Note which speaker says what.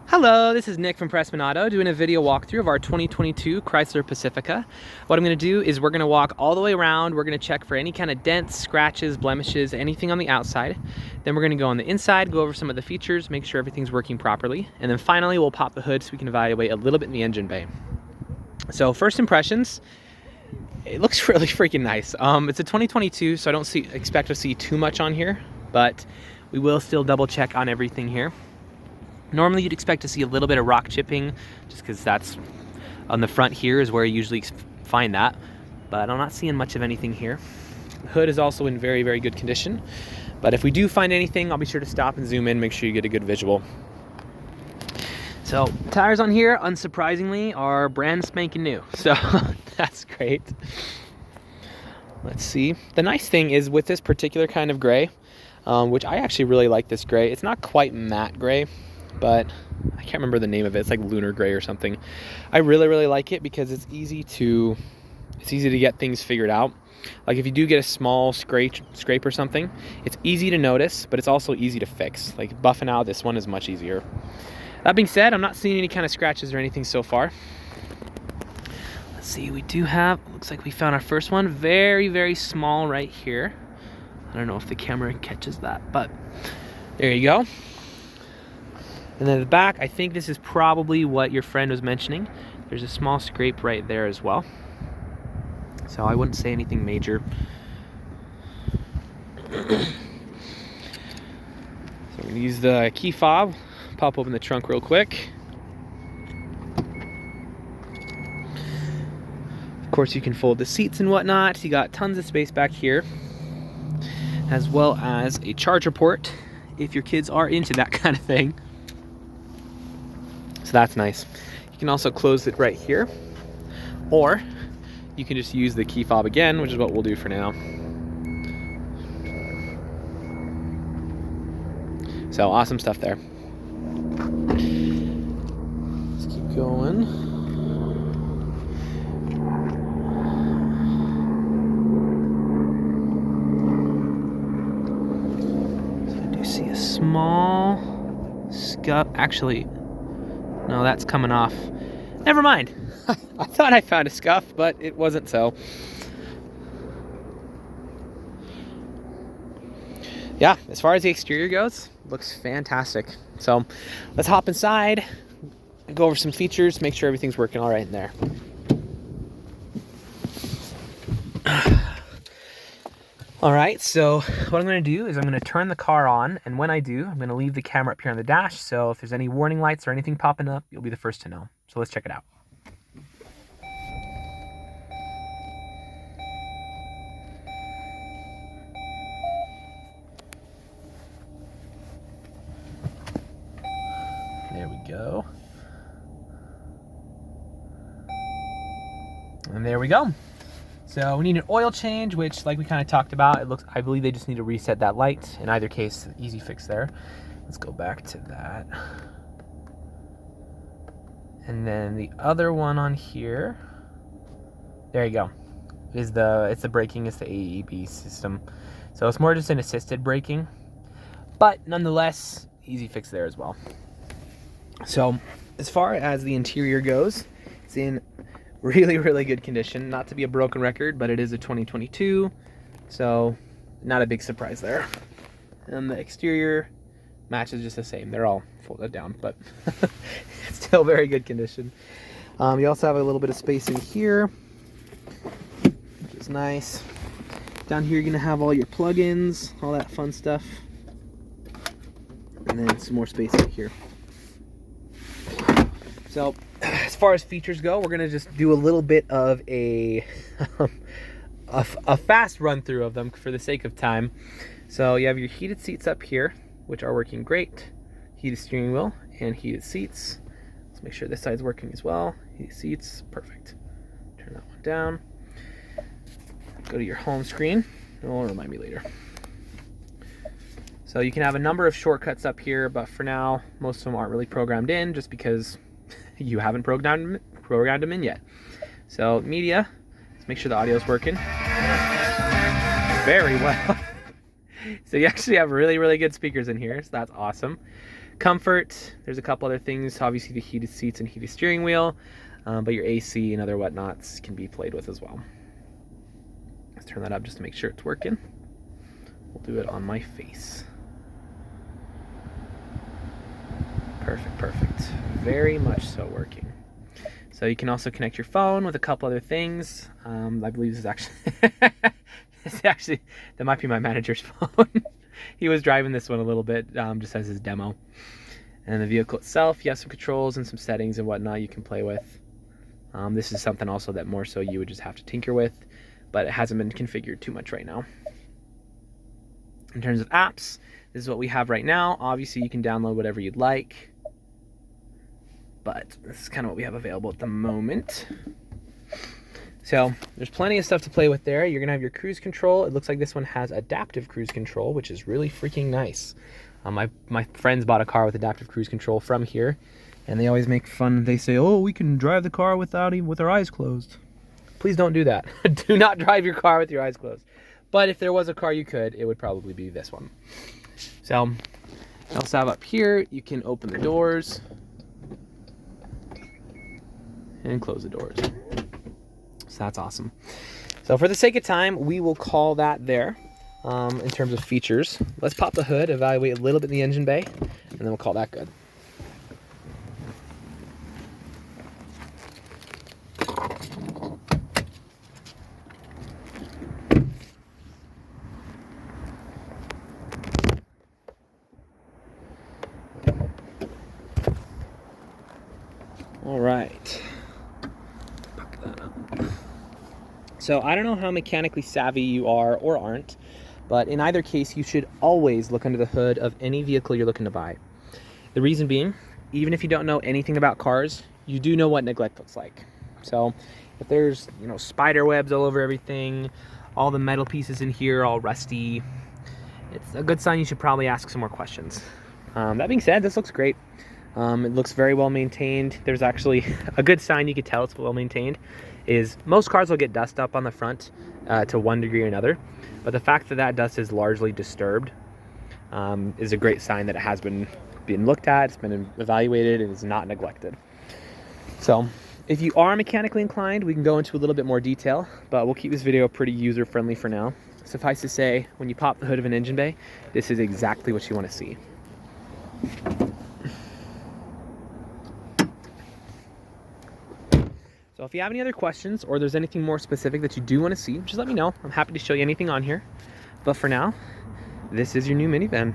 Speaker 1: Hello, this is Nick from Prestman Auto doing a video walkthrough of our 2022 Chrysler Pacifica. What I'm going to do is we're going to walk all the way around. We're going to check for any kind of dents, scratches, blemishes, anything on the outside. Then we're going to go on the inside, go over some of the features, make sure everything's working properly. And then finally, we'll pop the hood so we can evaluate a little bit in the engine bay. So first impressions, it looks really freaking nice. It's a 2022, so I don't expect to see too much on here, but we will still double check on everything here. Normally you'd expect to see a little bit of rock chipping just because that's on the front here is where you usually find that, but I'm not seeing much of anything here. The hood is also in very, very good condition, but if we do find anything, I'll be sure to stop and zoom in, make sure you get a good visual. So tires on here, unsurprisingly, are brand spanking new, so that's great. Let's see. The nice thing is with this particular kind of gray, which I actually really like this gray. It's not quite matte gray, but I can't remember the name of it. It's like lunar gray or something. I really, really like it because it's easy to get things figured out. Like if you do get a small scrape or something, it's easy to notice, but it's also easy to fix. Like buffing out this one is much easier. That being said, I'm not seeing any kind of scratches or anything so far. Let's see, we do have, looks like we found our first one. Very, very small right here. I don't know if the camera catches that, but there you go. And then the back, I think this is probably what your friend was mentioning. There's a small scrape right there as well. So I wouldn't say anything major. So we're gonna use the key fob, pop open the trunk real quick. Of course you can fold the seats and whatnot. You got tons of space back here, as well as a charger port if your kids are into that kind of thing. So that's nice. You can also close it right here, or you can just use the key fob again, which is what we'll do for now. So awesome stuff there. Let's keep going. So I do see a small scuff. Actually, no, that's coming off. Never mind. I thought I found a scuff, but it wasn't so. Yeah, as far as the exterior goes, looks fantastic. So let's hop inside and go over some features, make sure everything's working all right in there. All right, so what I'm going to do is I'm going to turn the car on, and when I do, I'm going to leave the camera up here on the dash, so if there's any warning lights or anything popping up, you'll be the first to know. So let's check it out. There we go. And there we go. So we need an oil change, which like we kind of talked about, I believe they just need to reset that light. In either case, easy fix there. Let's go back to that. And then the other one on here, there you go. It's the braking, it's the AEB system. So it's more just an assisted braking, but nonetheless, easy fix there as well. So as far as the interior goes, it's in really, really good condition. Not to be a broken record, but it is a 2022, so not a big surprise there. And the exterior matches just the same. They're all folded down, but it's still very good condition. You also have a little bit of space in here, which is nice. Down here, you're gonna have all your plugins, all that fun stuff, and then some more space in here. So as far as features go, we're gonna just do a little bit of a fast run through of them for the sake of time. So you have your heated seats up here, which are working great. Heated steering wheel and heated seats. Let's make sure this side's working as well. Heated seats, perfect. Turn that one down. Go to your home screen. It'll remind me later. So you can have a number of shortcuts up here, but for now, most of them aren't really programmed in just because you haven't programmed them in yet. So media, let's make sure the audio is working very well. So you actually have really, really good speakers in here, so that's awesome. Comfort, there's a couple other things, obviously the heated seats and heated steering wheel, but your AC and other whatnots can be played with as well. Let's turn that up just to make sure it's working. We'll do it on my face. Perfect, perfect. Very much so working. So you can also connect your phone with a couple other things. I believe this is actually, that might be my manager's phone. He was driving this one a little bit, just as his demo. And the vehicle itself, you have some controls and some settings and whatnot you can play with. This is something also that more so you would just have to tinker with, but it hasn't been configured too much right now. In terms of apps, this is what we have right now. Obviously you can download whatever you'd like, but this is kind of what we have available at the moment. So there's plenty of stuff to play with there. You're gonna have your cruise control. It looks like this one has adaptive cruise control, which is really freaking nice. My friends bought a car with adaptive cruise control from here, and they always make fun. They say, oh, we can drive the car with our eyes closed. Please don't do that. Do not drive your car with your eyes closed. But if there was a car you could, it would probably be this one. So you also have up here, you can open the doors and close the doors. So that's awesome. So for the sake of time, we will call that there. In terms of features, let's pop the hood, evaluate a little bit in the engine bay, and then we'll call that good. All right. Pop that up. So I don't know how mechanically savvy you are or aren't, but in either case, you should always look under the hood of any vehicle you're looking to buy. The reason being, even if you don't know anything about cars, you do know what neglect looks like. So if there's, spider webs all over everything, all the metal pieces in here all rusty, it's a good sign you should probably ask some more questions. That being said, this looks great. It looks very well maintained. There's actually a good sign you could tell it's well maintained is most cars will get dust up on the front to one degree or another, but the fact that that dust is largely disturbed is a great sign that it has been looked at, it's been evaluated, and is not neglected. So if you are mechanically inclined, we can go into a little bit more detail, but we'll keep this video pretty user-friendly for now. Suffice to say, when you pop the hood of an engine bay, this is exactly what you want to see. So if you have any other questions or there's anything more specific that you do want to see, just let me know. I'm happy to show you anything on here. But for now, this is your new minivan.